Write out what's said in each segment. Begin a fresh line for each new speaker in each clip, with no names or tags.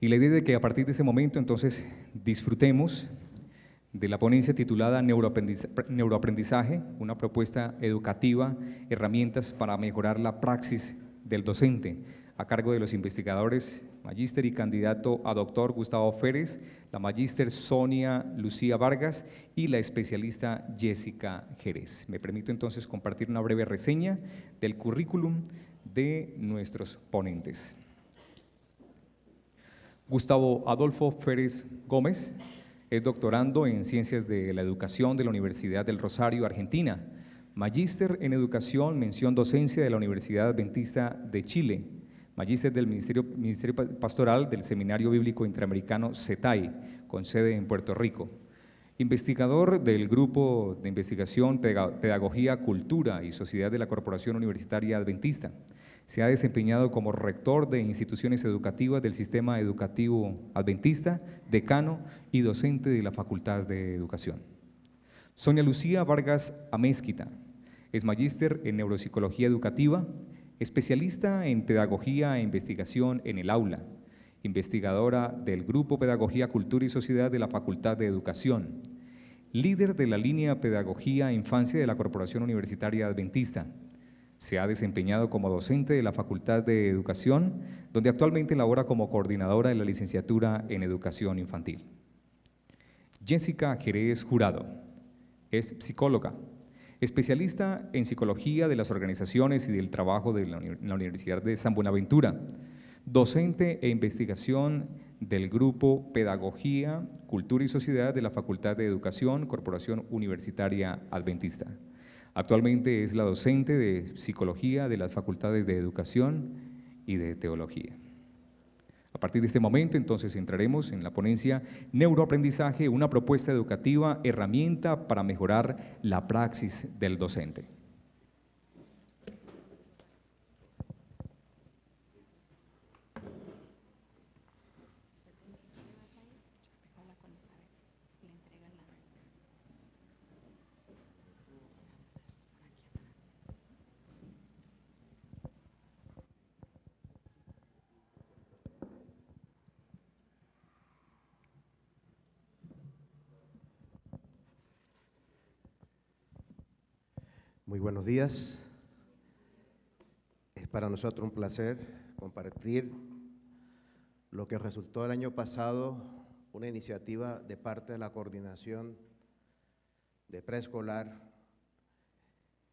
Y la idea es de que a partir de ese momento, entonces, disfrutemos de la ponencia titulada Neuroaprendizaje, una propuesta educativa, herramientas para mejorar la praxis del docente, a cargo de los investigadores magíster y candidato a doctor Gustavo Férez, la magíster Sonia Lucía Vargas y la especialista Jessica Jerez. Me permito entonces compartir una breve reseña del currículum de nuestros ponentes. Gustavo Adolfo Férez Gómez es doctorando en Ciencias de la Educación de la Universidad del Rosario, Argentina, magíster en Educación, mención docencia de la Universidad Adventista de Chile, magíster del Ministerio Pastoral del Seminario Bíblico Interamericano CETAI, con sede en Puerto Rico, investigador del Grupo de Investigación Pedagogía, Cultura y Sociedad de la Corporación Universitaria Adventista. Se ha desempeñado como rector de instituciones educativas del Sistema Educativo Adventista, decano y docente de la Facultad de Educación. Sonia Lucía Vargas Amezquita es magíster en Neuropsicología Educativa, especialista en Pedagogía e Investigación en el Aula, investigadora del Grupo Pedagogía, Cultura y Sociedad de la Facultad de Educación, líder de la línea Pedagogía e Infancia de la Corporación Universitaria Adventista. Se ha desempeñado como docente de la Facultad de Educación, donde actualmente labora como coordinadora de la licenciatura en Educación Infantil. Jessica Jerez Jurado es psicóloga, especialista en Psicología de las Organizaciones y del Trabajo de la Universidad de San Buenaventura, docente e investigación del Grupo Pedagogía, Cultura y Sociedad de la Facultad de Educación, Corporación Universitaria Adventista. Actualmente es la docente de Psicología de las Facultades de Educación y de Teología. A partir de este momento, entonces, entraremos en la ponencia Neuroaprendizaje, una propuesta educativa, herramienta para mejorar la praxis del docente.
Muy buenos días. Es para nosotros un placer compartir lo que resultó el año pasado, una iniciativa de parte de la Coordinación de Preescolar,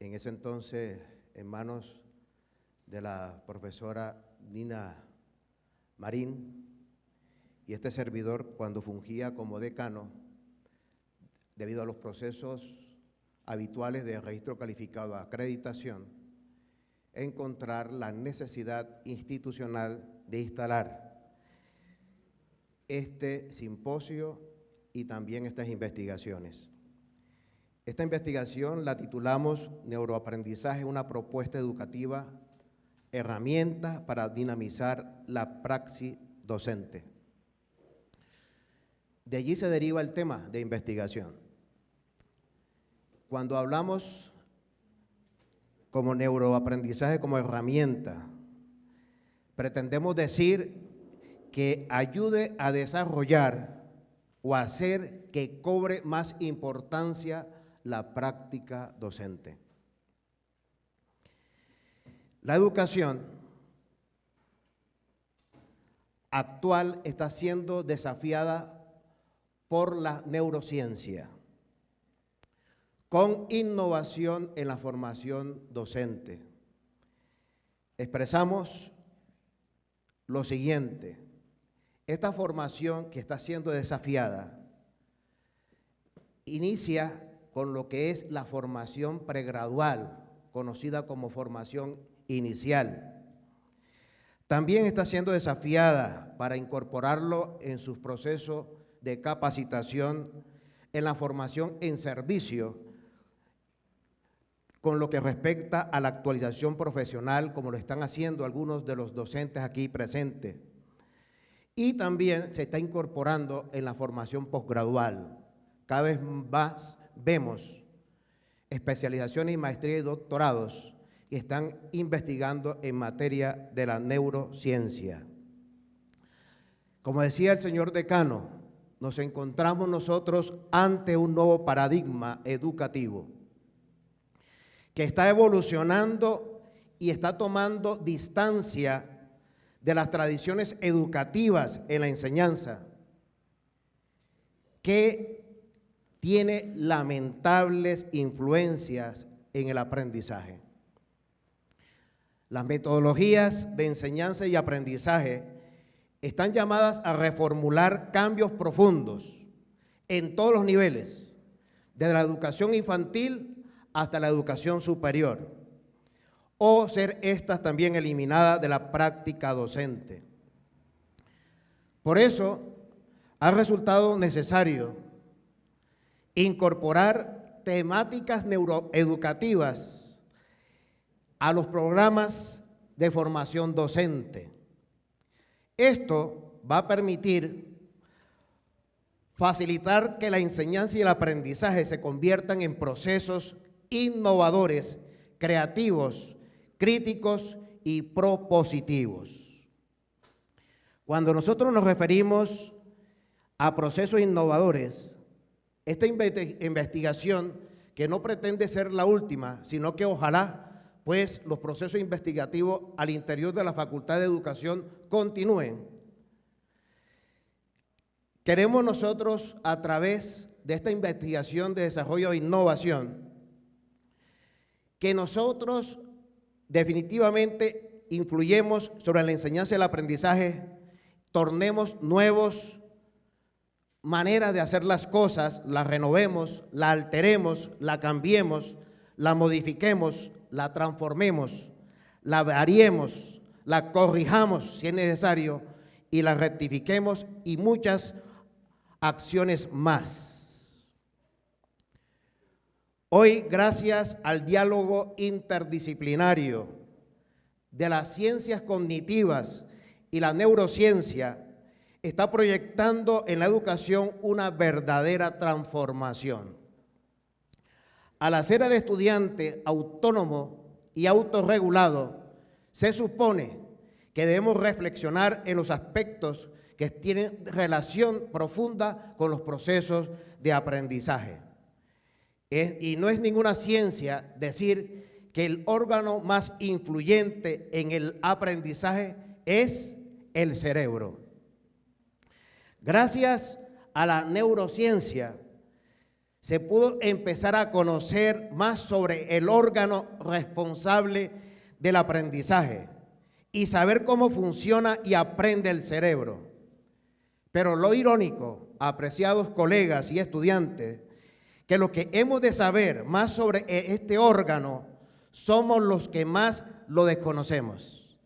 en ese entonces en manos de la profesora Nina Marín, y este servidor, cuando fungía como decano, debido a los procesos habituales de registro calificado a acreditación, encontrar la necesidad institucional de instalar este simposio y también estas investigaciones. Esta investigación la titulamos Neuroaprendizaje, una propuesta educativa, herramientas para dinamizar la praxis docente. De allí se deriva el tema de investigación. Cuando hablamos como neuroaprendizaje como herramienta, pretendemos decir que ayude a desarrollar o a hacer que cobre más importancia la práctica docente. La educación actual está siendo desafiada por la neurociencia, con innovación en la formación docente. Expresamos lo siguiente: esta formación que está siendo desafiada inicia con lo que es la formación pregradual, conocida como formación inicial. También está siendo desafiada para incorporarlo en sus procesos de capacitación en la formación en servicio, con lo que respecta a la actualización profesional, como lo están haciendo algunos de los docentes aquí presentes. Y también se está incorporando en la formación posgradual. Cada vez más vemos especializaciones y maestrías y doctorados que están investigando en materia de la neurociencia. Como decía el señor decano, nos encontramos nosotros ante un nuevo paradigma educativo que está evolucionando y está tomando distancia de las tradiciones educativas en la enseñanza, que tiene lamentables influencias en el aprendizaje. Las metodologías de enseñanza y aprendizaje están llamadas a reformular cambios profundos en todos los niveles, desde la educación infantil hasta la educación superior, o ser estas también eliminadas de la práctica docente. Por eso ha resultado necesario incorporar temáticas neuroeducativas a los programas de formación docente. Esto va a permitir facilitar que la enseñanza y el aprendizaje se conviertan en procesos innovadores, creativos, críticos y propositivos. Cuando nosotros nos referimos a procesos innovadores, esta investigación, que no pretende ser la última, sino que ojalá pues los procesos investigativos al interior de la Facultad de Educación continúen. Queremos nosotros, a través de esta investigación de desarrollo e innovación, que nosotros definitivamente influyemos sobre la enseñanza y el aprendizaje, tornemos nuevos maneras de hacer las cosas, la renovemos, la alteremos, la cambiemos, la modifiquemos, la transformemos, la variemos, la corrijamos si es necesario y la rectifiquemos, y muchas acciones más. Hoy, gracias al diálogo interdisciplinario de las ciencias cognitivas y la neurociencia, está proyectando en la educación una verdadera transformación. Al hacer al estudiante autónomo y autorregulado, se supone que debemos reflexionar en los aspectos que tienen relación profunda con los procesos de aprendizaje. Y no es ninguna ciencia decir que el órgano más influyente en el aprendizaje es el cerebro. Gracias a la neurociencia se pudo empezar a conocer más sobre el órgano responsable del aprendizaje y saber cómo funciona y aprende el cerebro. Pero lo irónico, apreciados colegas y estudiantes, que lo que hemos de saber más sobre este órgano somos los que más lo desconocemos.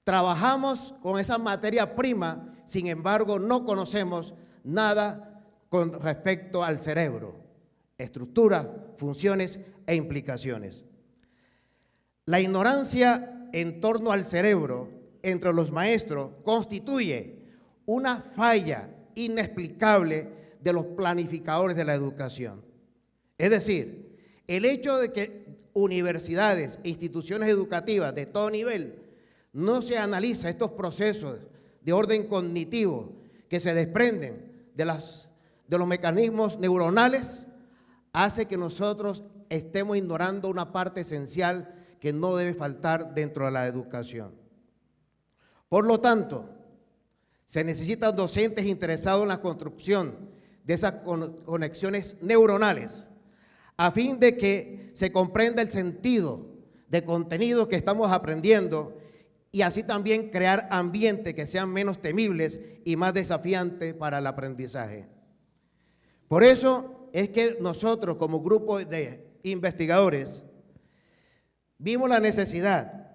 Trabajamos con esa materia prima, sin embargo no conocemos nada con respecto al cerebro, estructuras, funciones e implicaciones. La ignorancia en torno al cerebro entre los maestros constituye una falla inexplicable de los planificadores de la educación. Es decir, el hecho de que universidades e instituciones educativas de todo nivel no se analiza estos procesos de orden cognitivo que se desprenden de los mecanismos neuronales, hace que nosotros estemos ignorando una parte esencial que no debe faltar dentro de la educación. Por lo tanto, se necesitan docentes interesados en la construcción de esas conexiones neuronales, a fin de que se comprenda el sentido de contenido que estamos aprendiendo y así también crear ambientes que sean menos temibles y más desafiantes para el aprendizaje. Por eso es que nosotros, como grupo de investigadores, vimos la necesidad,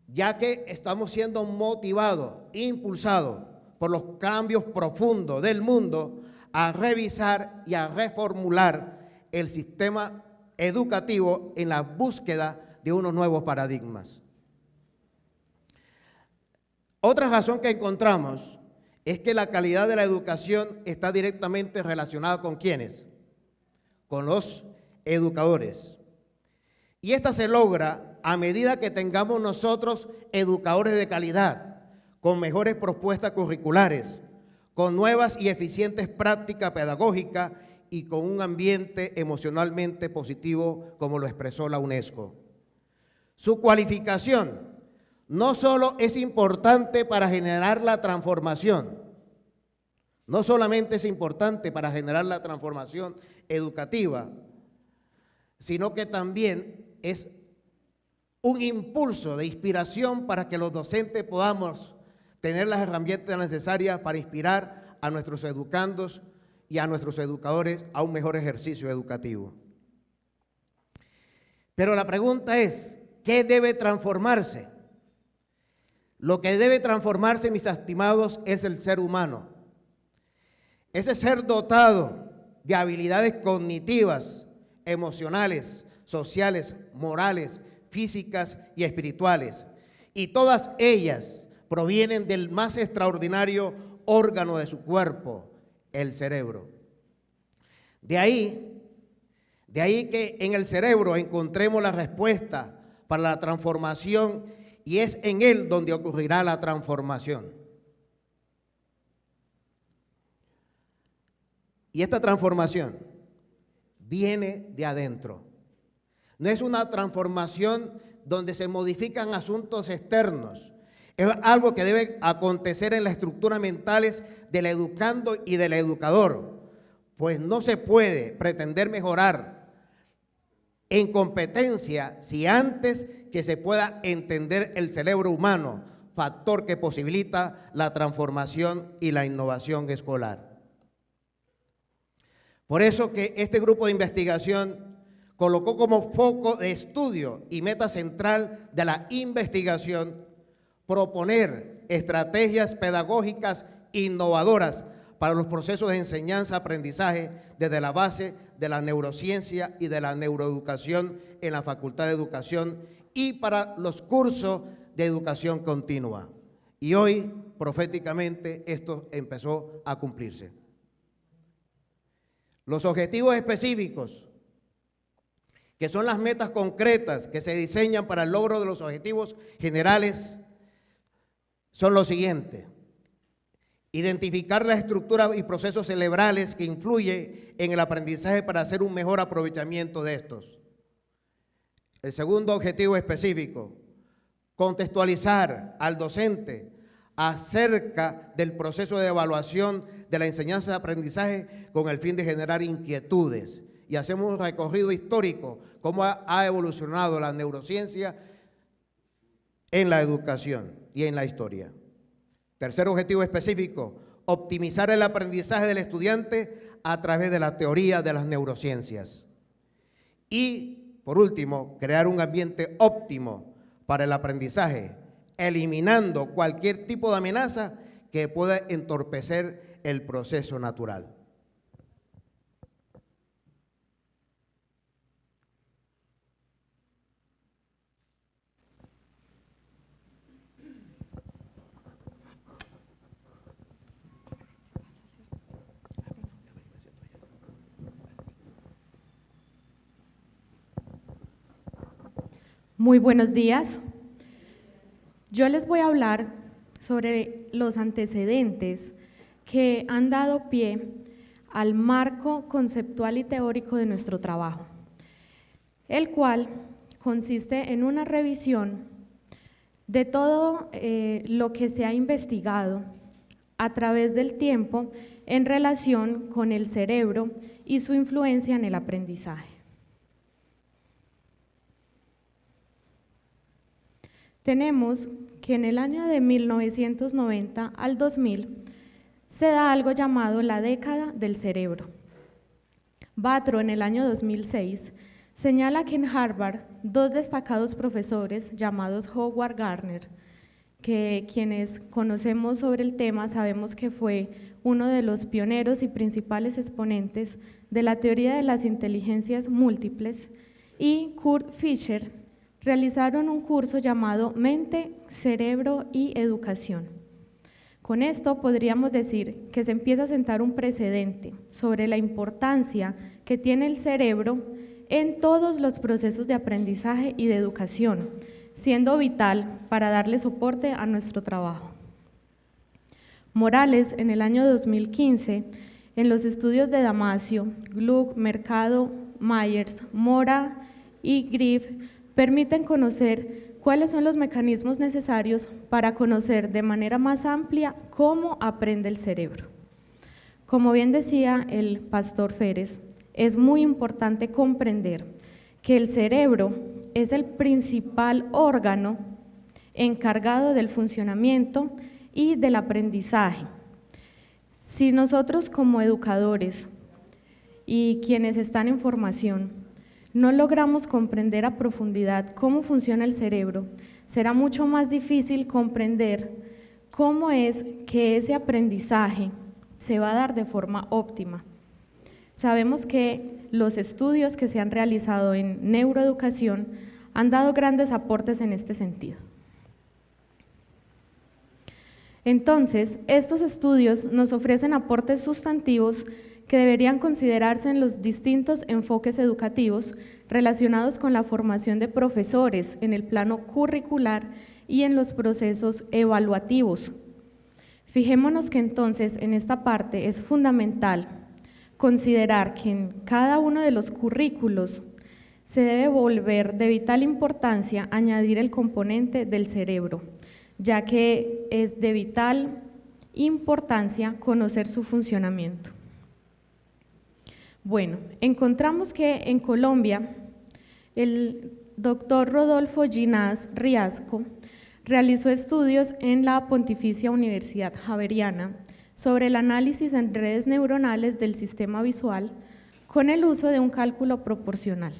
ya que estamos siendo motivados, impulsados por los cambios profundos del mundo, a revisar y a reformular el sistema educativo en la búsqueda de unos nuevos paradigmas. Otra razón que encontramos es que la calidad de la educación está directamente relacionada con ¿quiénes? Con los educadores. Y esta se logra a medida que tengamos nosotros educadores de calidad, con mejores propuestas curriculares, con nuevas y eficientes prácticas pedagógicas y con un ambiente emocionalmente positivo, como lo expresó la UNESCO. Su cualificación no solo es importante para generar la transformación, no solamente es importante para generar la transformación educativa, sino que también es un impulso de inspiración para que los docentes podamos tener las herramientas necesarias para inspirar a nuestros educandos y a nuestros educadores a un mejor ejercicio educativo. Pero la pregunta es, ¿qué debe transformarse? Lo que debe transformarse, mis estimados, es el ser humano. Ese ser dotado de habilidades cognitivas, emocionales, sociales, morales, físicas y espirituales. Y todas ellas provienen del más extraordinario órgano de su cuerpo, el cerebro. De ahí que en el cerebro encontremos la respuesta para la transformación y es en él donde ocurrirá la transformación. Y esta transformación viene de adentro. No es una transformación donde se modifican asuntos externos. Es algo que debe acontecer en las estructuras mentales del educando y del educador, pues no se puede pretender mejorar en competencia si antes que se pueda entender el cerebro humano, factor que posibilita la transformación y la innovación escolar. Por eso que este grupo de investigación colocó como foco de estudio y meta central de la investigación proponer estrategias pedagógicas innovadoras para los procesos de enseñanza-aprendizaje desde la base de la neurociencia y de la neuroeducación en la Facultad de Educación y para los cursos de educación continua. Y hoy, proféticamente, esto empezó a cumplirse. Los objetivos específicos, que son las metas concretas que se diseñan para el logro de los objetivos generales, son los siguientes: identificar las estructuras y procesos cerebrales que influyen en el aprendizaje para hacer un mejor aprovechamiento de estos. El segundo objetivo específico, contextualizar al docente acerca del proceso de evaluación de la enseñanza y aprendizaje con el fin de generar inquietudes. Y hacemos un recorrido histórico, cómo ha evolucionado la neurociencia en la educación y en la historia. Tercer objetivo específico, optimizar el aprendizaje del estudiante a través de la teoría de las neurociencias. Y, por último, crear un ambiente óptimo para el aprendizaje, eliminando cualquier tipo de amenaza que pueda entorpecer el proceso natural.
Muy buenos días. Yo les voy a hablar sobre los antecedentes que han dado pie al marco conceptual y teórico de nuestro trabajo, el cual consiste en una revisión de todo lo que se ha investigado a través del tiempo en relación con el cerebro y su influencia en el aprendizaje. Tenemos que en el año de 1990 al 2000 se da algo llamado la década del cerebro. Batro, en el año 2006, señala que en Harvard dos destacados profesores llamados Howard Gardner, que quienes conocemos sobre el tema sabemos que fue uno de los pioneros y principales exponentes de la teoría de las inteligencias múltiples, y Kurt Fischer, realizaron un curso llamado Mente, Cerebro y Educación. Con esto podríamos decir que se empieza a sentar un precedente sobre la importancia que tiene el cerebro en todos los procesos de aprendizaje y de educación, siendo vital para darle soporte a nuestro trabajo. Morales, en el año 2015, en los estudios de Damasio, Gluck, Mercado, Myers, Mora y Griff, permiten conocer cuáles son los mecanismos necesarios para conocer de manera más amplia cómo aprende el cerebro. Como bien decía el pastor Férez, es muy importante comprender que el cerebro es el principal órgano encargado del funcionamiento y del aprendizaje. Si nosotros como educadores y quienes están en formación no logramos comprender a profundidad cómo funciona el cerebro, será mucho más difícil comprender cómo es que ese aprendizaje se va a dar de forma óptima. Sabemos que los estudios que se han realizado en neuroeducación han dado grandes aportes en este sentido. Entonces, estos estudios nos ofrecen aportes sustantivos que deberían considerarse en los distintos enfoques educativos relacionados con la formación de profesores en el plano curricular y en los procesos evaluativos. Fijémonos que entonces en esta parte es fundamental considerar que en cada uno de los currículos se debe volver de vital importancia añadir el componente del cerebro, ya que es de vital importancia conocer su funcionamiento. Bueno, encontramos que en Colombia el doctor Rodolfo Ginás Riasco realizó estudios en la Pontificia Universidad Javeriana sobre el análisis en redes neuronales del sistema visual con el uso de un cálculo proporcional.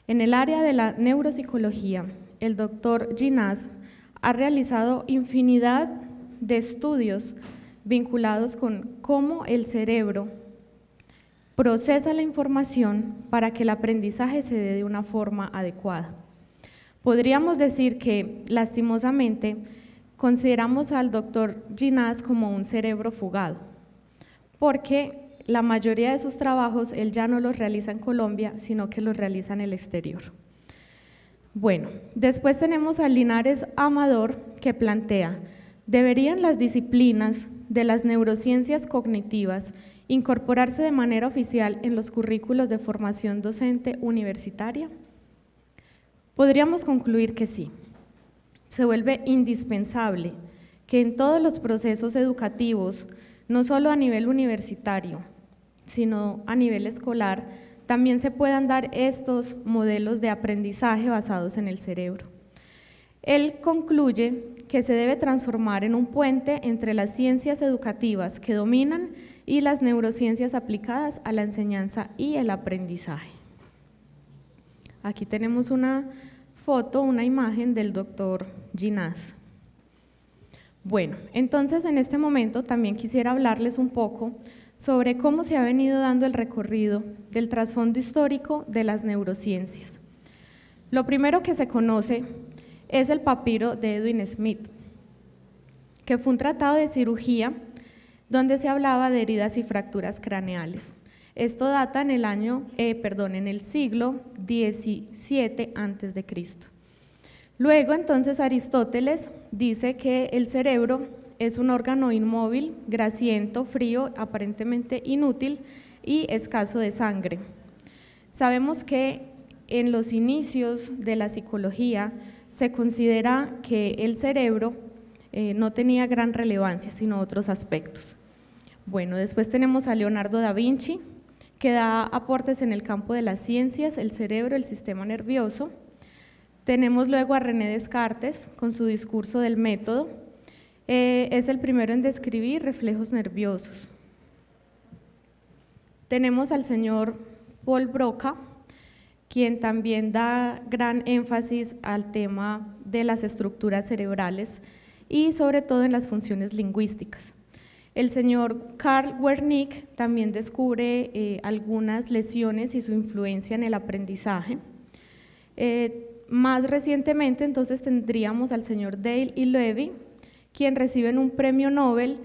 En el área de la neuropsicología, el doctor Ginás ha realizado infinidad de estudios vinculados con cómo el cerebro procesa la información para que el aprendizaje se dé de una forma adecuada. Podríamos decir que, lastimosamente, consideramos al doctor Ginás como un cerebro fugado, porque la mayoría de sus trabajos él ya no los realiza en Colombia, sino que los realiza en el exterior. Bueno, después tenemos a Linares Amador, que plantea: ¿deberían las disciplinas de las neurociencias cognitivas incorporarse de manera oficial en los currículos de formación docente universitaria? Podríamos concluir que sí. Se vuelve indispensable que en todos los procesos educativos, no solo a nivel universitario, sino a nivel escolar, también se puedan dar estos modelos de aprendizaje basados en el cerebro. Él concluye que se debe transformar en un puente entre las ciencias educativas que dominan y las neurociencias aplicadas a la enseñanza y el aprendizaje. Aquí tenemos una foto, una imagen del doctor Ginás. Bueno, entonces en este momento también quisiera hablarles un poco sobre cómo se ha venido dando el recorrido del trasfondo histórico de las neurociencias. Lo primero que se conoce es el papiro de Edwin Smith, que fue un tratado de cirugía donde se hablaba de heridas y fracturas craneales. Esto data en el siglo XVII a.C. Luego, entonces, Aristóteles dice que el cerebro es un órgano inmóvil, grasiento, frío, aparentemente inútil y escaso de sangre. Sabemos que en los inicios de la psicología se considera que el cerebro no tenía gran relevancia, sino otros aspectos. Bueno, después tenemos a Leonardo da Vinci, que da aportes en el campo de las ciencias, el cerebro, el sistema nervioso. Tenemos luego a René Descartes con su discurso del método. Es el primero en describir reflejos nerviosos. Tenemos al señor Paul Broca, quien también da gran énfasis al tema de las estructuras cerebrales y sobre todo en las funciones lingüísticas. El señor Carl Wernicke también descubre algunas lesiones y su influencia en el aprendizaje. Más recientemente, entonces, tendríamos al señor Dale y Levy, quien reciben un premio Nobel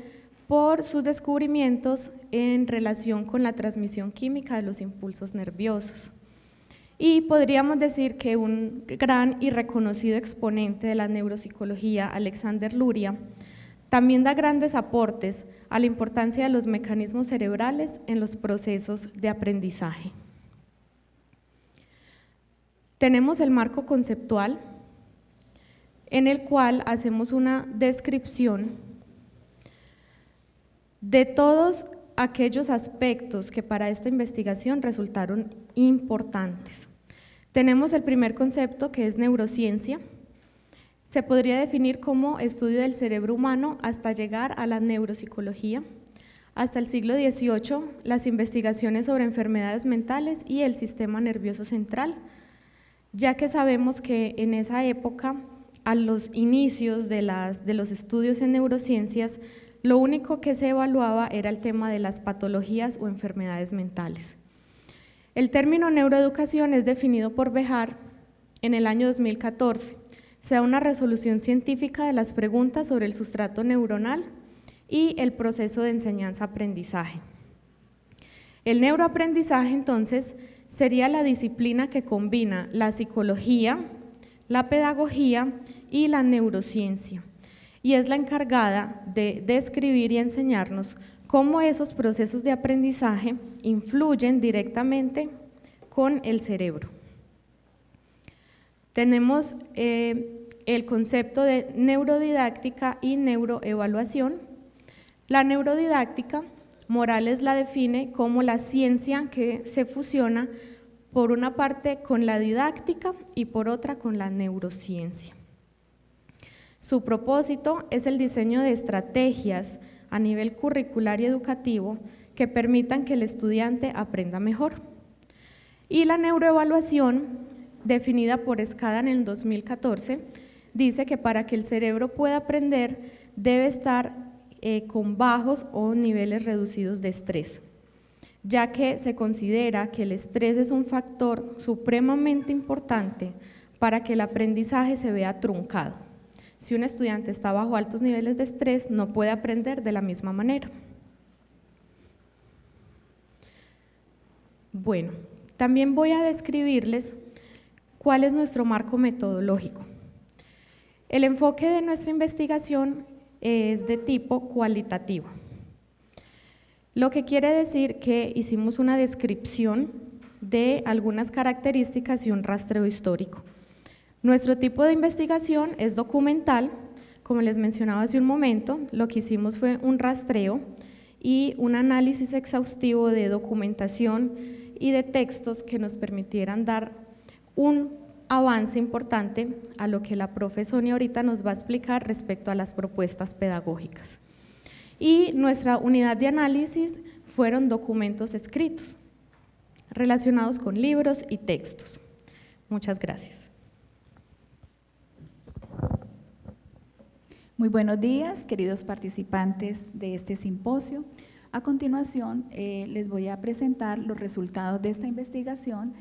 por sus descubrimientos en relación con la transmisión química de los impulsos nerviosos. Y podríamos decir que un gran y reconocido exponente de la neuropsicología, Alexander Luria, También da grandes aportes a la importancia de los mecanismos cerebrales en los procesos de aprendizaje. Tenemos el marco conceptual, en el cual hacemos una descripción de todos aquellos aspectos que para esta investigación resultaron importantes. Tenemos el primer concepto, que es neurociencia. Se podría definir como estudio del cerebro humano hasta llegar a la neuropsicología. Hasta el siglo XVIII, las investigaciones sobre enfermedades mentales y el sistema nervioso central, ya que sabemos que en esa época, a los inicios de los estudios en neurociencias, lo único que se evaluaba era el tema de las patologías o enfermedades mentales. El término neuroeducación es definido por Bejar en el año 2014. Se da una resolución científica de las preguntas sobre el sustrato neuronal y el proceso de enseñanza-aprendizaje. El neuroaprendizaje, entonces, sería la disciplina que combina la psicología, la pedagogía y la neurociencia, y es la encargada de describir y enseñarnos cómo esos procesos de aprendizaje influyen directamente con el cerebro. Tenemos el concepto de neurodidáctica y neuroevaluación. La neurodidáctica, Morales la define como la ciencia que se fusiona por una parte con la didáctica y por otra con la neurociencia. Su propósito es el diseño de estrategias a nivel curricular y educativo que permitan que el estudiante aprenda mejor. Y la neuroevaluación, definida por Escada en el 2014, dice que para que el cerebro pueda aprender debe estar con bajos o niveles reducidos de estrés, ya que se considera que el estrés es un factor supremamente importante para que el aprendizaje se vea truncado. Si un estudiante está bajo altos niveles de estrés, no puede aprender de la misma manera. Bueno, también voy a describirles cuál es nuestro marco metodológico. El enfoque de nuestra investigación es de tipo cualitativo, lo que quiere decir que hicimos una descripción de algunas características y un rastreo histórico. Nuestro tipo de investigación es documental, como les mencionaba hace un momento. Lo que hicimos fue un rastreo y un análisis exhaustivo de documentación y de textos que nos permitieran dar un avance importante a lo que la profe Sonia ahorita nos va a explicar respecto a las propuestas pedagógicas. Y nuestra unidad de análisis fueron documentos escritos relacionados con libros y textos. Muchas gracias.
Muy buenos días, queridos participantes de este simposio. A continuación, les voy a presentar los resultados de esta investigación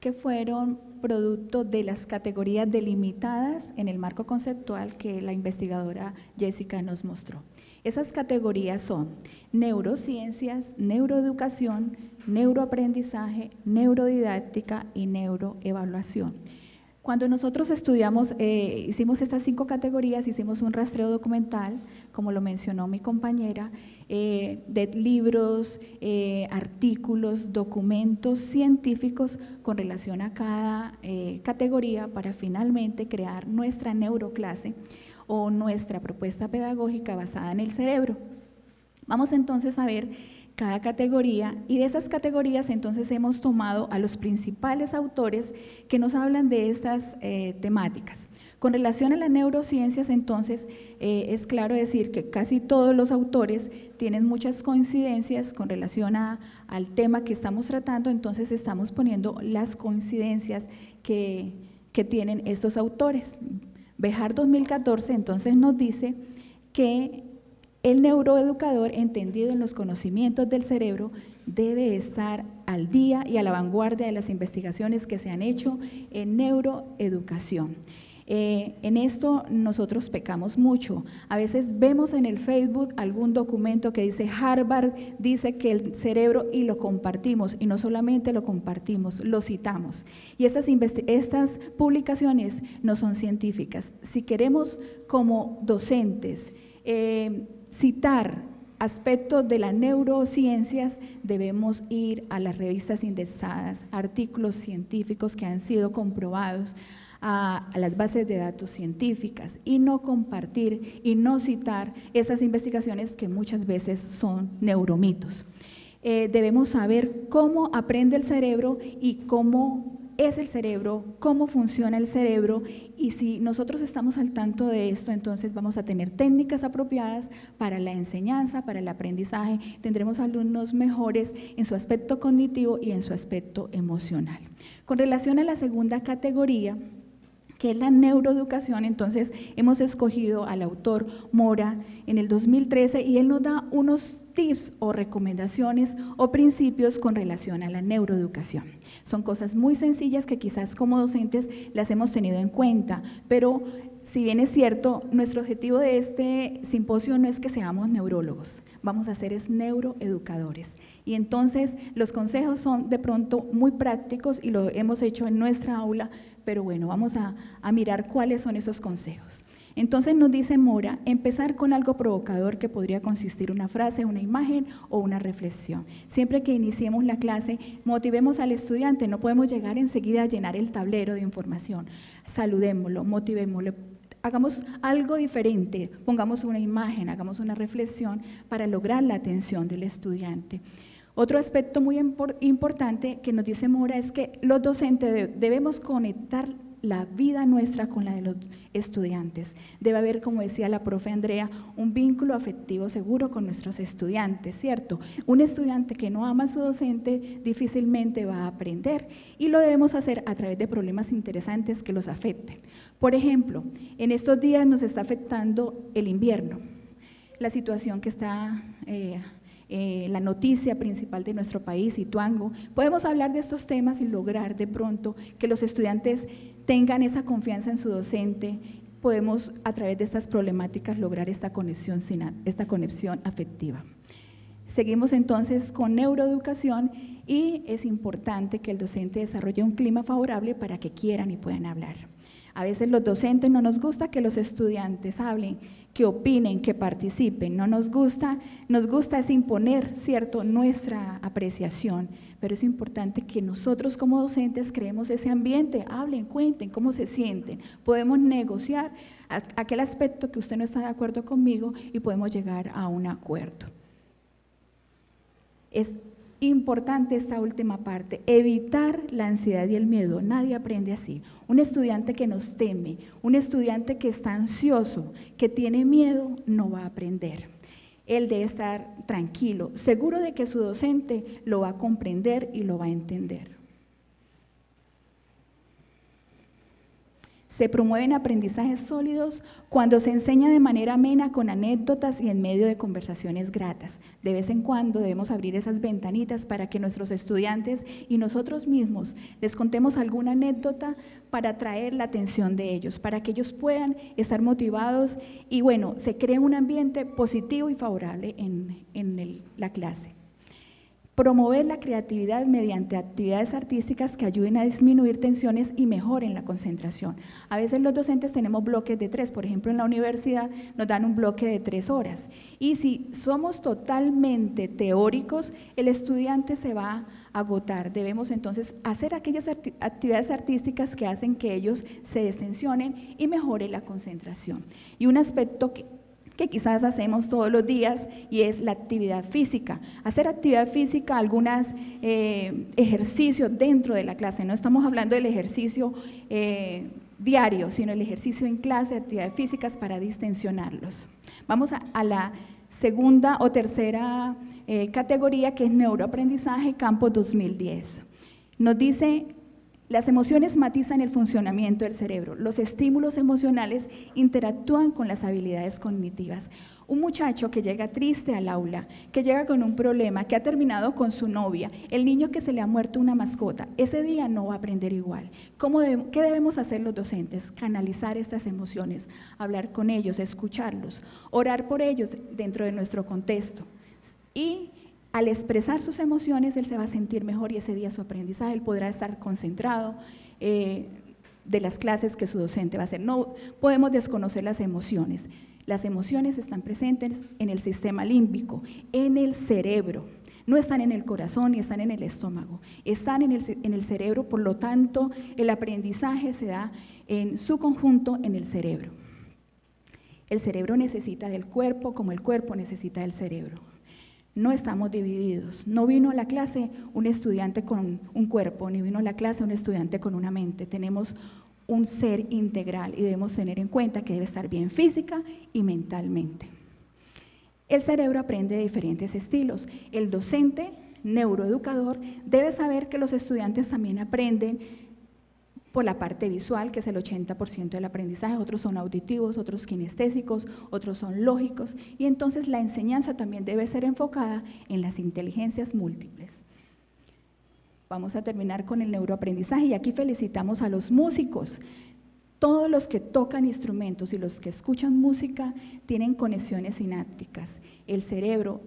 que fueron producto de las categorías delimitadas en el marco conceptual que la investigadora Jessica nos mostró. Esas categorías son neurociencias, neuroeducación, neuroaprendizaje, neurodidáctica y neuroevaluación. Cuando nosotros estudiamos, hicimos estas 5 categorías, hicimos un rastreo documental, como lo mencionó mi compañera, de libros, artículos, documentos científicos con relación a cada categoría para finalmente crear nuestra neuroclase o nuestra propuesta pedagógica basada en el cerebro. Vamos entonces a ver cada categoría, y de esas categorías entonces hemos tomado a los principales autores que nos hablan de estas temáticas. Con relación a las neurociencias, entonces, es claro decir que casi todos los autores tienen muchas coincidencias con relación al tema que estamos tratando, entonces estamos poniendo las coincidencias que tienen estos autores. Bejar 2014 entonces nos dice que el neuroeducador, entendido en los conocimientos del cerebro, debe estar al día y a la vanguardia de las investigaciones que se han hecho en neuroeducación. En esto nosotros pecamos mucho. A veces vemos en el Facebook algún documento que dice Harvard dice que el cerebro, y lo compartimos, y no solamente lo compartimos, lo citamos. Y estas publicaciones no son científicas. Si queremos como docentes citar aspectos de las neurociencias, debemos ir a las revistas indexadas, artículos científicos que han sido comprobados, a las bases de datos científicas, y no compartir y no citar esas investigaciones que muchas veces son neuromitos. Debemos saber cómo aprende el cerebro y cómo es el cerebro, cómo funciona el cerebro, y si nosotros estamos al tanto de esto, entonces vamos a tener técnicas apropiadas para la enseñanza, para el aprendizaje, tendremos alumnos mejores en su aspecto cognitivo y en su aspecto emocional. Con relación a la segunda categoría, que es la neuroeducación, entonces hemos escogido al autor Mora en el 2013 y él nos da unos tips o recomendaciones o principios con relación a la neuroeducación. Son cosas muy sencillas que quizás como docentes las hemos tenido en cuenta, pero si bien es cierto, nuestro objetivo de este simposio no es que seamos neurólogos, vamos a ser neuroeducadores. Y entonces los consejos son de pronto muy prácticos y lo hemos hecho en nuestra aula, pero bueno, vamos a mirar cuáles son esos consejos. Entonces nos dice Mora, empezar con algo provocador que podría consistir en una frase, una imagen o una reflexión. Siempre que iniciemos la clase, motivemos al estudiante, no podemos llegar enseguida a llenar el tablero de información. Saludémoslo, motivémoslo, hagamos algo diferente, pongamos una imagen, hagamos una reflexión para lograr la atención del estudiante. Otro aspecto muy importante que nos dice Mora es que los docentes debemos conectar la vida nuestra con la de los estudiantes. Debe haber, como decía la profe Andrea, un vínculo afectivo seguro con nuestros estudiantes, ¿cierto? Un estudiante que no ama a su docente difícilmente va a aprender y lo debemos hacer a través de problemas interesantes que los afecten. Por ejemplo, en estos días nos está afectando el invierno, la situación que está la noticia principal de nuestro país, Ituango. Podemos hablar de estos temas y lograr de pronto que los estudiantes tengan esa confianza en su docente. Podemos a través de estas problemáticas lograr esta conexión afectiva. Seguimos entonces con neuroeducación y es importante que el docente desarrolle un clima favorable para que quieran y puedan hablar. A veces los docentes no nos gusta que los estudiantes hablen, que opinen, que participen, no nos gusta es imponer, ¿cierto?, nuestra apreciación, pero es importante que nosotros como docentes creemos ese ambiente, hablen, cuenten cómo se sienten, podemos negociar aquel aspecto que usted no está de acuerdo conmigo y podemos llegar a un acuerdo. Es importante esta última parte, evitar la ansiedad y el miedo, nadie aprende así. Un estudiante que nos teme, un estudiante que está ansioso, que tiene miedo, no va a aprender. Él debe estar tranquilo, seguro de que su docente lo va a comprender y lo va a entender. Se promueven aprendizajes sólidos cuando se enseña de manera amena con anécdotas y en medio de conversaciones gratas. De vez en cuando debemos abrir esas ventanitas para que nuestros estudiantes y nosotros mismos les contemos alguna anécdota para atraer la atención de ellos, para que ellos puedan estar motivados y bueno, se cree un ambiente positivo y favorable en la clase. Promover la creatividad mediante actividades artísticas que ayuden a disminuir tensiones y mejoren la concentración. A veces los docentes tenemos bloques de 3, por ejemplo en la universidad nos dan un bloque de 3 horas y si somos totalmente teóricos, el estudiante se va a agotar. Debemos entonces hacer aquellas actividades artísticas que hacen que ellos se destensionen y mejore la concentración. Y un aspecto que quizás hacemos todos los días y es la actividad física. Hacer actividad física, algunos ejercicios dentro de la clase, no estamos hablando del ejercicio diario, sino el ejercicio en clase, actividades físicas para distensionarlos. Vamos a la segunda o tercera categoría que es neuroaprendizaje, campo 2010. Nos dice: las emociones matizan el funcionamiento del cerebro. Los estímulos emocionales interactúan con las habilidades cognitivas. Un muchacho que llega triste al aula, que llega con un problema, que ha terminado con su novia, el niño que se le ha muerto una mascota, ese día no va a aprender igual. ¿Qué debemos hacer los docentes? Canalizar estas emociones, hablar con ellos, escucharlos, orar por ellos dentro de nuestro contexto. Y al expresar sus emociones, él se va a sentir mejor y ese día su aprendizaje, él podrá estar concentrado, de las clases que su docente va a hacer. No podemos desconocer las emociones. Las emociones están presentes en el sistema límbico, en el cerebro. No están en el corazón ni están en el estómago, están en el cerebro, por lo tanto, el aprendizaje se da en su conjunto en el cerebro. El cerebro necesita del cuerpo como el cuerpo necesita del cerebro. No estamos divididos. No vino a la clase un estudiante con un cuerpo, ni vino a la clase un estudiante con una mente. Tenemos un ser integral y debemos tener en cuenta que debe estar bien física y mentalmente. El cerebro aprende de diferentes estilos. El docente, neuroeducador, debe saber que los estudiantes también aprenden por la parte visual, que es el 80% del aprendizaje, otros son auditivos, otros kinestésicos, otros son lógicos, y entonces la enseñanza también debe ser enfocada en las inteligencias múltiples. Vamos a terminar con el neuroaprendizaje y aquí felicitamos a los músicos. Todos los que tocan instrumentos y los que escuchan música tienen conexiones sinápticas. El cerebro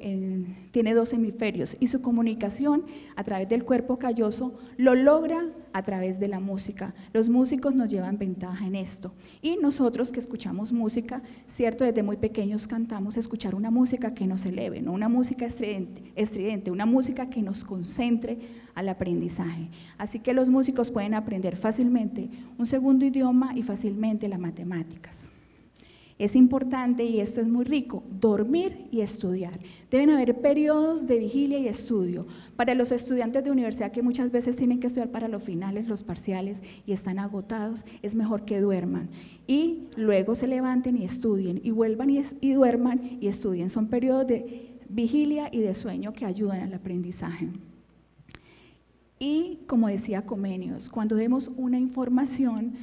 tiene 2 hemisferios y su comunicación a través del cuerpo calloso lo logra a través de la música. Los músicos nos llevan ventaja en esto. Y nosotros que escuchamos música, cierto, desde muy pequeños cantamos, escuchar una música que nos eleve, no una música estridente, una música que nos concentre al aprendizaje. Así que los músicos pueden aprender fácilmente un segundo idioma y fácilmente las matemáticas. Es importante, y esto es muy rico, dormir y estudiar. Deben haber periodos de vigilia y estudio. Para los estudiantes de universidad que muchas veces tienen que estudiar para los finales, los parciales, y están agotados, es mejor que duerman. Y luego se levanten y estudien, y vuelvan y duerman y estudien. Son periodos de vigilia y de sueño que ayudan al aprendizaje. Y como decía Comenius, cuando demos una información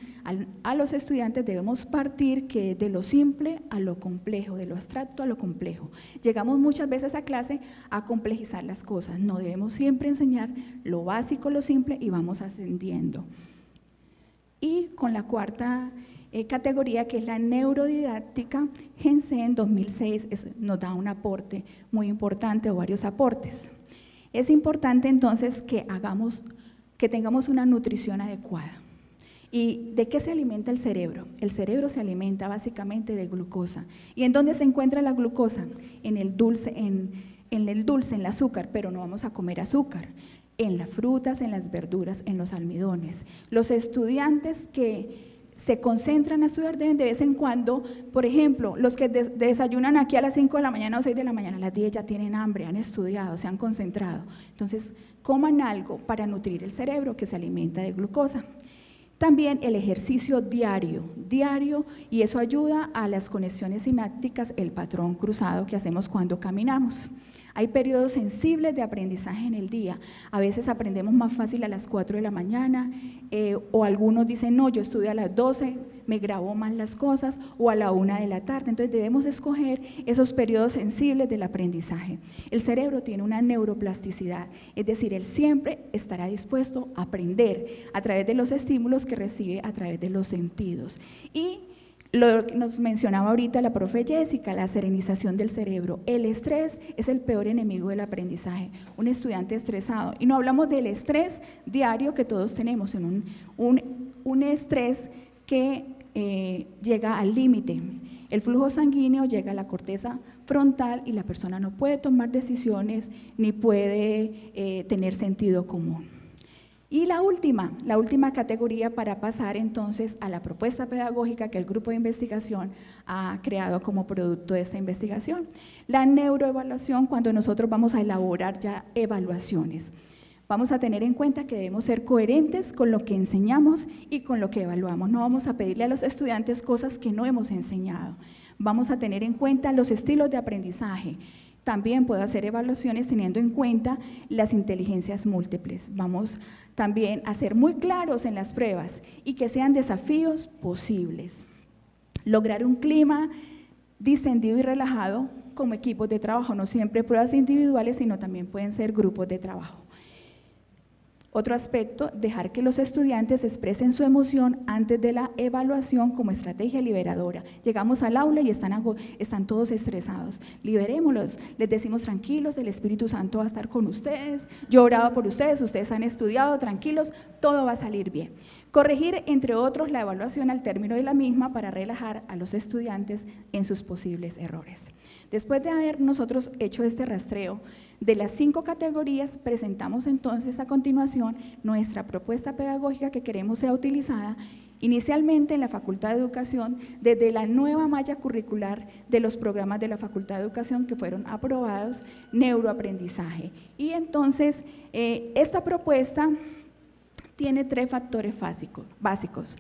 a los estudiantes debemos partir que de lo simple a lo complejo, de lo abstracto a lo complejo. Llegamos muchas veces a clase a complejizar las cosas, no debemos siempre enseñar lo básico, lo simple y vamos ascendiendo. Y con la cuarta categoría que es la neurodidáctica, Gense en 2006 nos da un aporte muy importante o varios aportes. Es importante entonces que tengamos una nutrición adecuada. ¿Y de qué se alimenta el cerebro? El cerebro se alimenta básicamente de glucosa. ¿Y en dónde se encuentra la glucosa? En el dulce, en el azúcar, pero no vamos a comer azúcar. En las frutas, en las verduras, en los almidones. Los estudiantes que se concentran a estudiar deben de vez en cuando, por ejemplo, los que desayunan aquí a las 5 de la mañana o 6 de la mañana, a las 10 ya tienen hambre, han estudiado, se han concentrado. Entonces, coman algo para nutrir el cerebro que se alimenta de glucosa. También el ejercicio diario, y eso ayuda a las conexiones sinápticas, el patrón cruzado que hacemos cuando caminamos. Hay periodos sensibles de aprendizaje en el día. A veces aprendemos más fácil a las 4 de la mañana, o algunos dicen, no, yo estudio a las 12, me grabo más las cosas, o a la 1 de la tarde. Entonces debemos escoger esos periodos sensibles del aprendizaje. El cerebro tiene una neuroplasticidad, es decir, él siempre estará dispuesto a aprender a través de los estímulos que recibe a través de los sentidos. Y lo que nos mencionaba ahorita la profe Jessica, la serenización del cerebro. El estrés es el peor enemigo del aprendizaje. Un estudiante estresado, y no hablamos del estrés diario que todos tenemos, en un estrés que llega al límite. El flujo sanguíneo llega a la corteza frontal y la persona no puede tomar decisiones ni puede tener sentido común. Y la última categoría para pasar entonces a la propuesta pedagógica que el grupo de investigación ha creado como producto de esta investigación. La neuroevaluación, cuando nosotros vamos a elaborar ya evaluaciones. Vamos a tener en cuenta que debemos ser coherentes con lo que enseñamos y con lo que evaluamos. No vamos a pedirle a los estudiantes cosas que no hemos enseñado. Vamos a tener en cuenta los estilos de aprendizaje. También puedo hacer evaluaciones teniendo en cuenta las inteligencias múltiples. Vamos también a ser muy claros en las pruebas y que sean desafíos posibles. Lograr un clima distendido y relajado como equipos de trabajo, no siempre pruebas individuales, sino también pueden ser grupos de trabajo. Otro aspecto, dejar que los estudiantes expresen su emoción antes de la evaluación como estrategia liberadora. Llegamos al aula y están todos estresados. Liberémoslos, les decimos tranquilos, el Espíritu Santo va a estar con ustedes, yo he orado por ustedes han estudiado, tranquilos, todo va a salir bien. Corregir, entre otros, la evaluación al término de la misma para relajar a los estudiantes en sus posibles errores. Después de haber nosotros hecho este rastreo de las 5 categorías, presentamos entonces a continuación nuestra propuesta pedagógica que queremos sea utilizada inicialmente en la Facultad de Educación desde la nueva malla curricular de los programas de la Facultad de Educación que fueron aprobados, neuroaprendizaje. Y entonces esta propuesta tiene 3 factores básicos,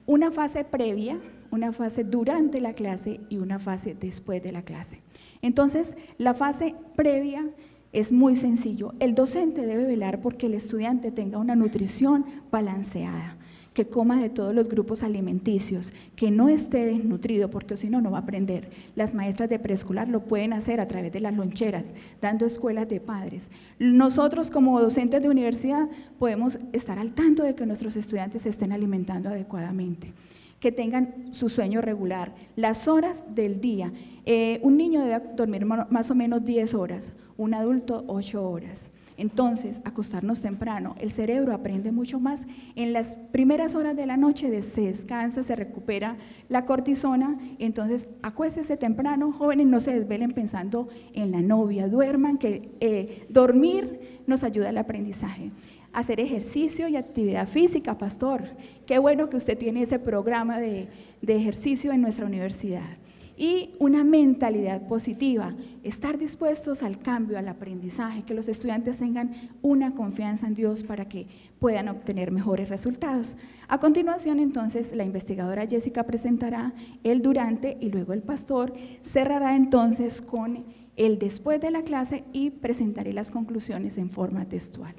una fase previa, una fase durante la clase y una fase después de la clase. Entonces, la fase previa es muy sencillo. El docente debe velar porque el estudiante tenga una nutrición balanceada, que coma de todos los grupos alimenticios, que no esté desnutrido, porque si no, no va a aprender. Las maestras de preescolar lo pueden hacer a través de las loncheras, dando escuelas de padres. Nosotros, como docentes de universidad, podemos estar al tanto de que nuestros estudiantes se estén alimentando adecuadamente, que tengan su sueño regular, las horas del día. Un niño debe dormir más o menos 10 horas, un adulto 8 horas. Entonces, acostarnos temprano, el cerebro aprende mucho más. En las primeras horas de la noche se descansa, se recupera la cortisona, entonces acuéstese temprano, jóvenes, no se desvelen pensando en la novia, duerman, que dormir nos ayuda al aprendizaje. Hacer ejercicio y actividad física, pastor, qué bueno que usted tiene ese programa de ejercicio en nuestra universidad. Y una mentalidad positiva, estar dispuestos al cambio, al aprendizaje, que los estudiantes tengan una confianza en Dios para que puedan obtener mejores resultados. A continuación, entonces, la investigadora Jessica presentará el durante y luego el pastor cerrará entonces con el después de la clase y presentaré las conclusiones en forma textual.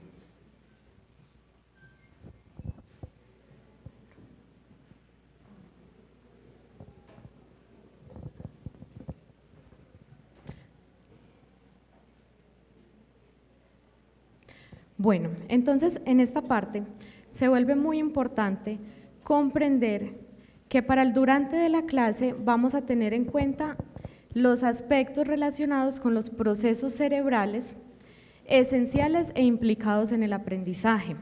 Bueno, entonces en esta parte se vuelve muy importante comprender que para el durante de la clase vamos a tener en cuenta los aspectos relacionados con los procesos cerebrales esenciales e implicados en el aprendizaje.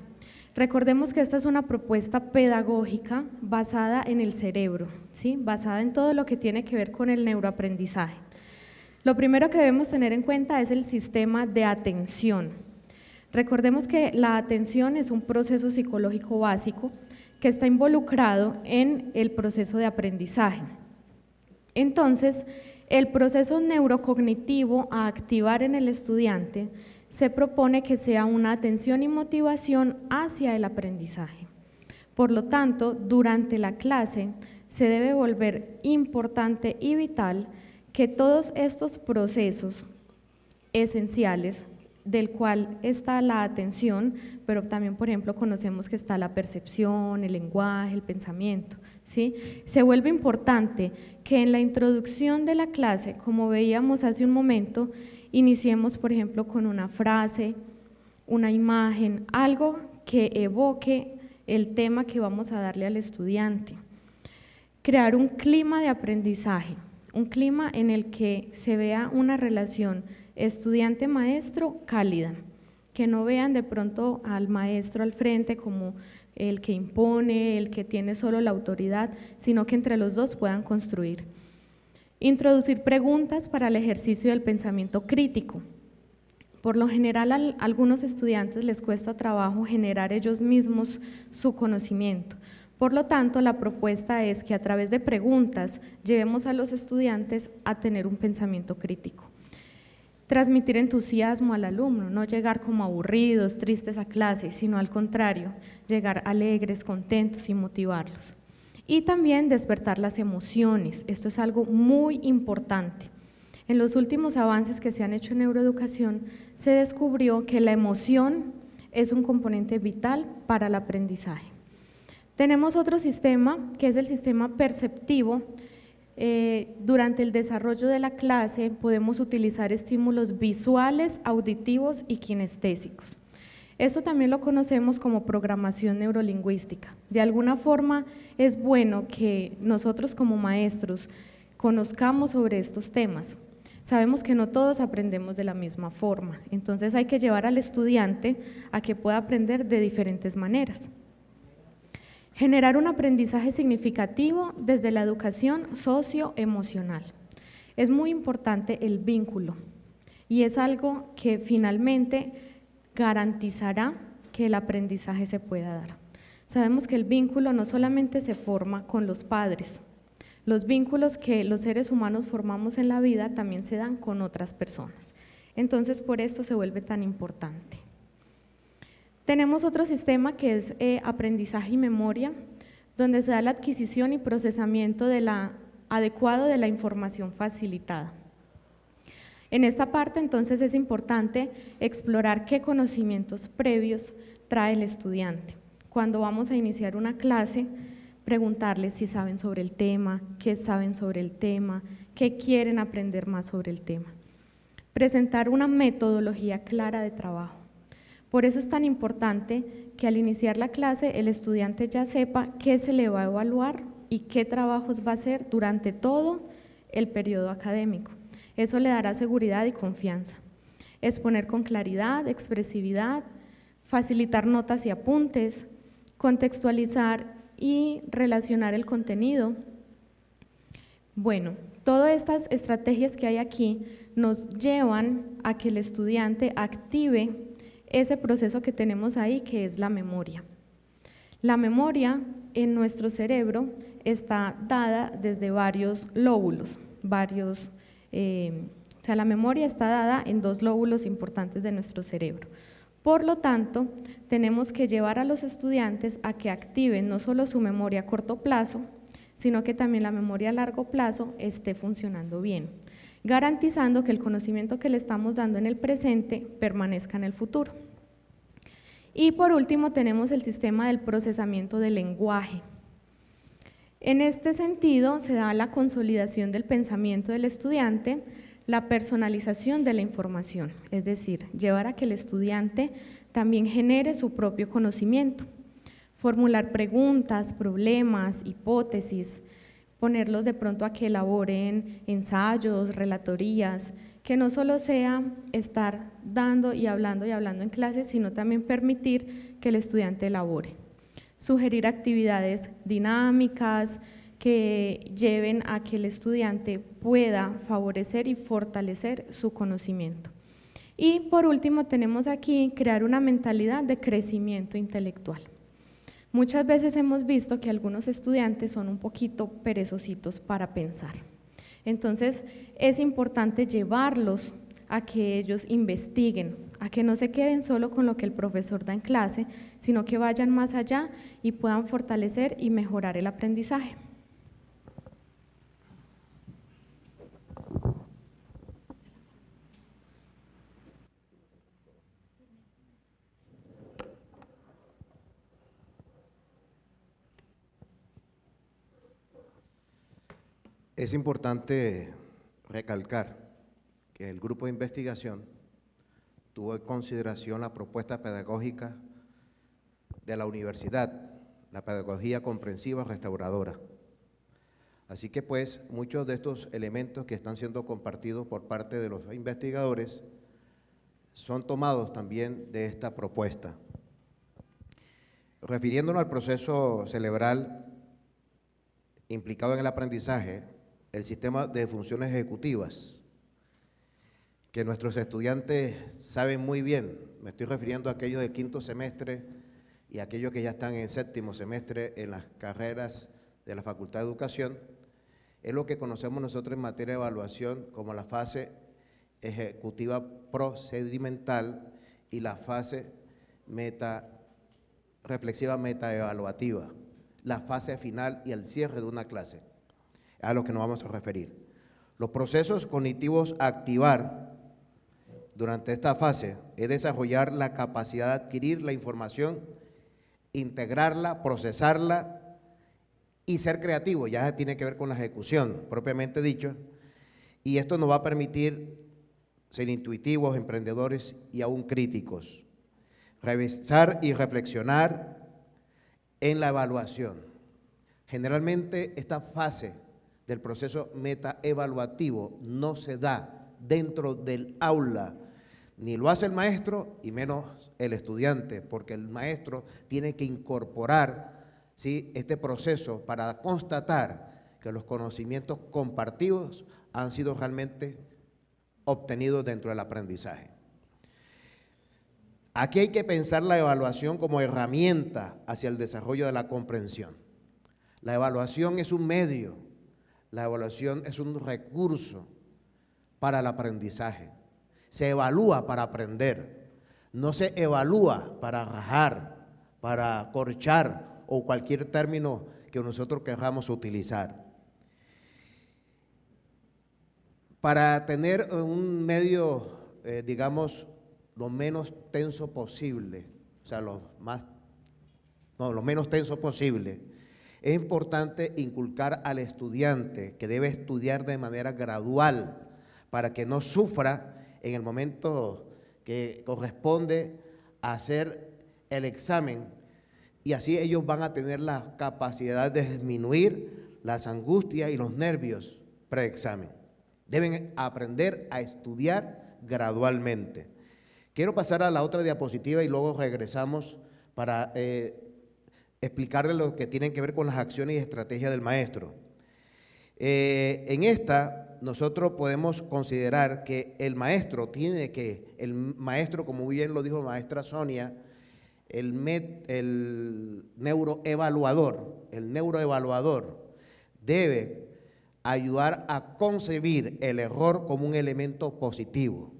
Recordemos que esta es una propuesta pedagógica basada en el cerebro, ¿sí? Basada en todo lo que tiene que ver con el neuroaprendizaje. Lo primero que debemos tener en cuenta es el sistema de atención. Recordemos que la atención es un proceso psicológico básico que está involucrado en el proceso de aprendizaje. Entonces, el proceso neurocognitivo a activar en el estudiante se propone que sea una atención y motivación hacia el aprendizaje. Por lo tanto, durante la clase se debe volver importante y vital que todos estos procesos esenciales del cual está la atención, pero también, por ejemplo, conocemos que está la percepción, el lenguaje, el pensamiento, ¿sí? Se vuelve importante que en la introducción de la clase, como veíamos hace un momento, iniciemos, por ejemplo, con una frase, una imagen, algo que evoque el tema que vamos a darle al estudiante. Crear un clima de aprendizaje, un clima en el que se vea una relación estudiante-maestro cálida, que no vean de pronto al maestro al frente como el que impone, el que tiene solo la autoridad, sino que entre los dos puedan construir. Introducir preguntas para el ejercicio del pensamiento crítico. Por lo general a algunos estudiantes les cuesta trabajo generar ellos mismos su conocimiento. Por lo tanto, la propuesta es que a través de preguntas llevemos a los estudiantes a tener un pensamiento crítico. Transmitir entusiasmo al alumno, no llegar como aburridos, tristes a clase, sino al contrario, llegar alegres, contentos y motivarlos. Y también despertar las emociones, esto es algo muy importante. En los últimos avances que se han hecho en neuroeducación, se descubrió que la emoción es un componente vital para el aprendizaje. Tenemos otro sistema, que es el sistema perceptivo. Durante el desarrollo de la clase podemos utilizar estímulos visuales, auditivos y kinestésicos. Esto también lo conocemos como programación neurolingüística. De alguna forma es bueno que nosotros como maestros conozcamos sobre estos temas. Sabemos que no todos aprendemos de la misma forma, entonces hay que llevar al estudiante a que pueda aprender de diferentes maneras. Generar un aprendizaje significativo desde la educación socioemocional. Es muy importante el vínculo y es algo que finalmente garantizará que el aprendizaje se pueda dar. Sabemos que el vínculo no solamente se forma con los padres, los vínculos que los seres humanos formamos en la vida también se dan con otras personas. Entonces, por esto se vuelve tan importante. Tenemos otro sistema que es aprendizaje y memoria, donde se da la adquisición y procesamiento adecuado de la información facilitada. En esta parte, entonces, es importante explorar qué conocimientos previos trae el estudiante. Cuando vamos a iniciar una clase, preguntarles si saben sobre el tema, qué saben sobre el tema, qué quieren aprender más sobre el tema. Presentar una metodología clara de trabajo. Por eso es tan importante que al iniciar la clase el estudiante ya sepa qué se le va a evaluar y qué trabajos va a hacer durante todo el periodo académico. Eso le dará seguridad y confianza. Exponer con claridad, expresividad, facilitar notas y apuntes, contextualizar y relacionar el contenido. Bueno, todas estas estrategias que hay aquí nos llevan a que el estudiante active ese proceso que tenemos ahí, que es la memoria. La memoria en nuestro cerebro está dada desde varios lóbulos, la memoria está dada en 2 lóbulos importantes de nuestro cerebro. Por lo tanto, tenemos que llevar a los estudiantes a que activen no solo su memoria a corto plazo, sino que también la memoria a largo plazo esté funcionando bien, garantizando que el conocimiento que le estamos dando en el presente permanezca en el futuro. Y por último tenemos el sistema del procesamiento del lenguaje. En este sentido se da la consolidación del pensamiento del estudiante, la personalización de la información, es decir, llevar a que el estudiante también genere su propio conocimiento, formular preguntas, problemas, hipótesis, ponerlos de pronto a que elaboren ensayos, relatorías, que no solo sea estar dando y hablando en clases, sino también permitir que el estudiante elabore. Sugerir actividades dinámicas que lleven a que el estudiante pueda favorecer y fortalecer su conocimiento. Y por último tenemos aquí crear una mentalidad de crecimiento intelectual. Muchas veces hemos visto que algunos estudiantes son un poquito perezositos para pensar. Entonces es importante llevarlos a que ellos investiguen, a que no se queden solo con lo que el profesor da en clase, sino que vayan más allá y puedan fortalecer y mejorar el aprendizaje.
Es importante recalcar que el grupo de investigación tuvo en consideración la propuesta pedagógica de la universidad, la pedagogía comprensiva restauradora. Así que pues muchos de estos elementos que están siendo compartidos por parte de los investigadores son tomados también de esta propuesta. Refiriéndonos al proceso cerebral implicado en el aprendizaje, el sistema de funciones ejecutivas, que nuestros estudiantes saben muy bien, me estoy refiriendo a aquellos del 5º semestre y a aquellos que ya están en 7º semestre en las carreras de la Facultad de Educación, es lo que conocemos nosotros en materia de evaluación como la fase ejecutiva procedimental y la fase reflexiva metaevaluativa, la fase final y el cierre de una clase, a lo que nos vamos a referir. Los procesos cognitivos a activar durante esta fase es desarrollar la capacidad de adquirir la información, integrarla, procesarla y ser creativo, ya tiene que ver con la ejecución, propiamente dicho, y esto nos va a permitir ser intuitivos, emprendedores y aún críticos. revisar y reflexionar en la evaluación. Generalmente esta fase del proceso metaevaluativo no se da dentro del aula, ni lo hace el maestro y menos el estudiante, porque el maestro tiene que incorporar, ¿sí?, este proceso para constatar que los conocimientos compartidos han sido realmente obtenidos dentro del aprendizaje. Aquí hay que pensar la evaluación como herramienta hacia el desarrollo de la comprensión. La evaluación es un medio, la evaluación es un recurso para el aprendizaje. Se evalúa para aprender, no se evalúa para rajar, para corchar o cualquier término que nosotros queramos utilizar. Para tener un medio, digamos, lo menos tenso posible, o sea, lo menos tenso posible, es importante inculcar al estudiante que debe estudiar de manera gradual para que no sufra en el momento que corresponde a hacer el examen, y así ellos van a tener la capacidad de disminuir las angustias y los nervios preexamen. Deben aprender a estudiar gradualmente. Quiero pasar a la otra diapositiva y luego regresamos para explicarles lo que tienen que ver con las acciones y estrategias del maestro. En esta, nosotros podemos considerar que el maestro, como bien lo dijo maestra Sonia, el neuroevaluador debe ayudar a concebir el error como un elemento positivo.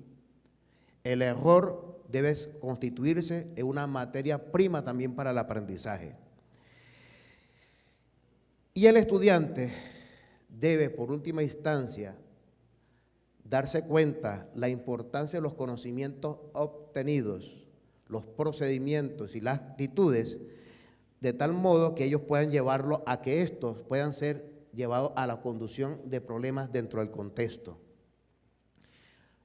El error debe constituirse en una materia prima también para el aprendizaje. Y el estudiante debe, por última instancia, darse cuenta la importancia de los conocimientos obtenidos, los procedimientos y las actitudes, de tal modo que ellos puedan llevarlo a que estos puedan ser llevados a la conducción de problemas dentro del contexto.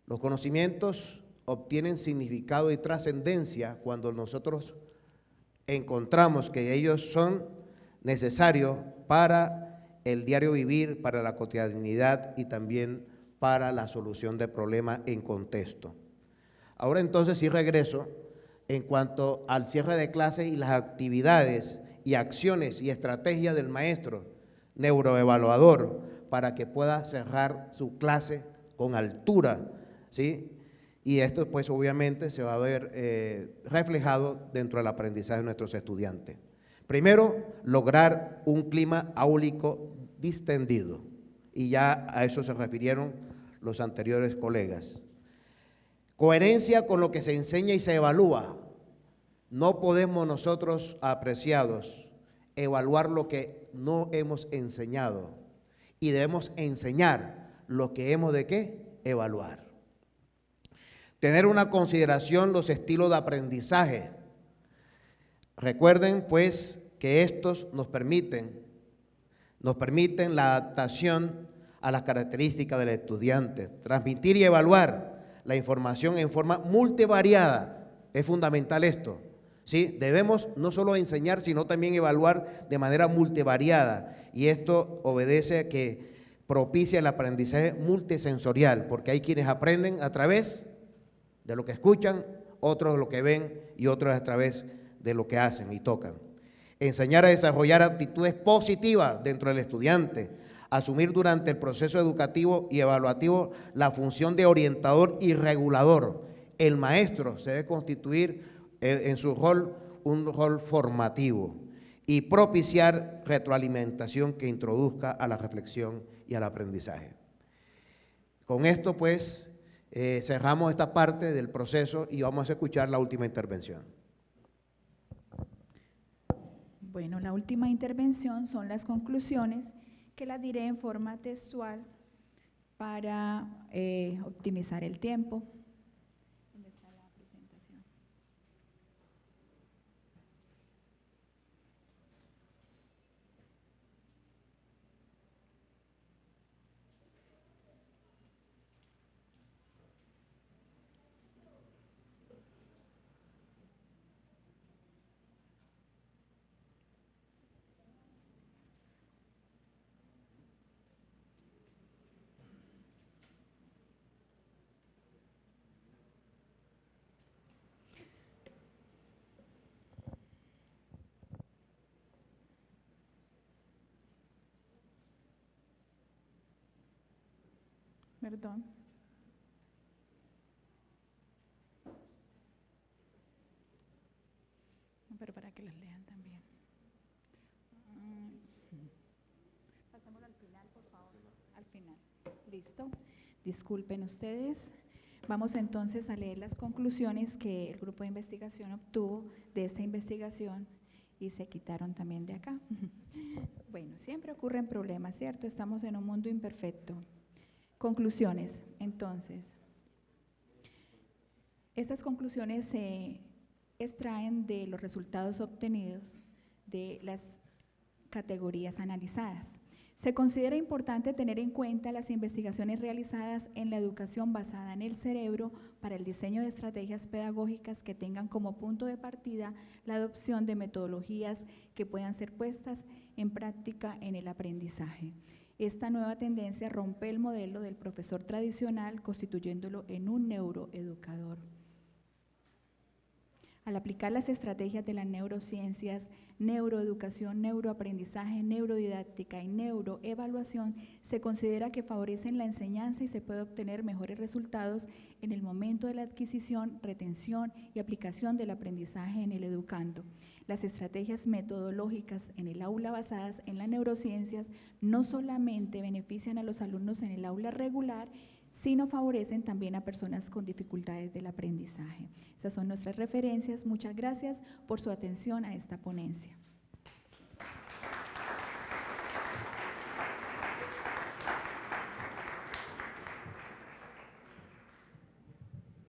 Los conocimientos obtienen significado y trascendencia cuando nosotros encontramos que ellos son necesarios para el diario vivir, para la cotidianidad y también para la solución de problemas en contexto. Ahora entonces sí regreso en cuanto al cierre de clases y las actividades y acciones y estrategias del maestro neuroevaluador para que pueda cerrar su clase con altura, ¿sí? Y esto pues obviamente se va a ver reflejado dentro del aprendizaje de nuestros estudiantes. Primero, lograr un clima áulico distendido, y ya a eso se refirieron los anteriores colegas. Coherencia con lo que se enseña y se evalúa. No podemos nosotros, apreciados, evaluar lo que no hemos enseñado, y debemos enseñar lo que hemos de ¿qué? Evaluar. Tener una consideración los estilos de aprendizaje. Recuerden pues que estos nos permiten la adaptación a las características del estudiante. Transmitir y evaluar la información en forma multivariada. Es fundamental esto, ¿sí? Debemos no solo enseñar, sino también evaluar de manera multivariada, y esto obedece a que propicia el aprendizaje multisensorial, porque hay quienes aprenden a través de lo que escuchan, otros de lo que ven y otros a través de lo que hacen y tocan. Enseñar a desarrollar actitudes positivas dentro del estudiante, asumir durante el proceso educativo y evaluativo la función de orientador y regulador. El maestro se debe constituir en su rol un rol formativo y propiciar retroalimentación que introduzca a la reflexión y al aprendizaje. Con esto pues cerramos esta parte del proceso y vamos a escuchar la última intervención.
Bueno, la última intervención son las conclusiones, que las diré en forma textual para optimizar el tiempo. ¿Dónde está la presentación? perdón. Pero para que las lean también. Pasémoslo al final, por favor. Al final. Listo. Disculpen ustedes. Vamos entonces a leer las conclusiones que el grupo de investigación obtuvo de esta investigación y se quitaron también de acá. Bueno, siempre ocurren problemas, ¿cierto? Estamos en un mundo imperfecto. Conclusiones, entonces. Estas conclusiones se extraen de los resultados obtenidos de las categorías analizadas. Se considera importante tener en cuenta las investigaciones realizadas en la educación basada en el cerebro para el diseño de estrategias pedagógicas que tengan como punto de partida la adopción de metodologías que puedan ser puestas en práctica en el aprendizaje. Esta nueva tendencia rompe el modelo del profesor tradicional, constituyéndolo en un neuroeducador. Al aplicar las estrategias de las neurociencias, neuroeducación, neuroaprendizaje, neurodidáctica y neuroevaluación, se considera que favorecen la enseñanza y se puede obtener mejores resultados en el momento de la adquisición, retención y aplicación del aprendizaje en el educando. Las estrategias metodológicas en el aula basadas en las neurociencias no solamente benefician a los alumnos en el aula regular, sino favorecen también a personas con dificultades del aprendizaje. Esas son nuestras referencias. Muchas gracias por su atención a esta ponencia.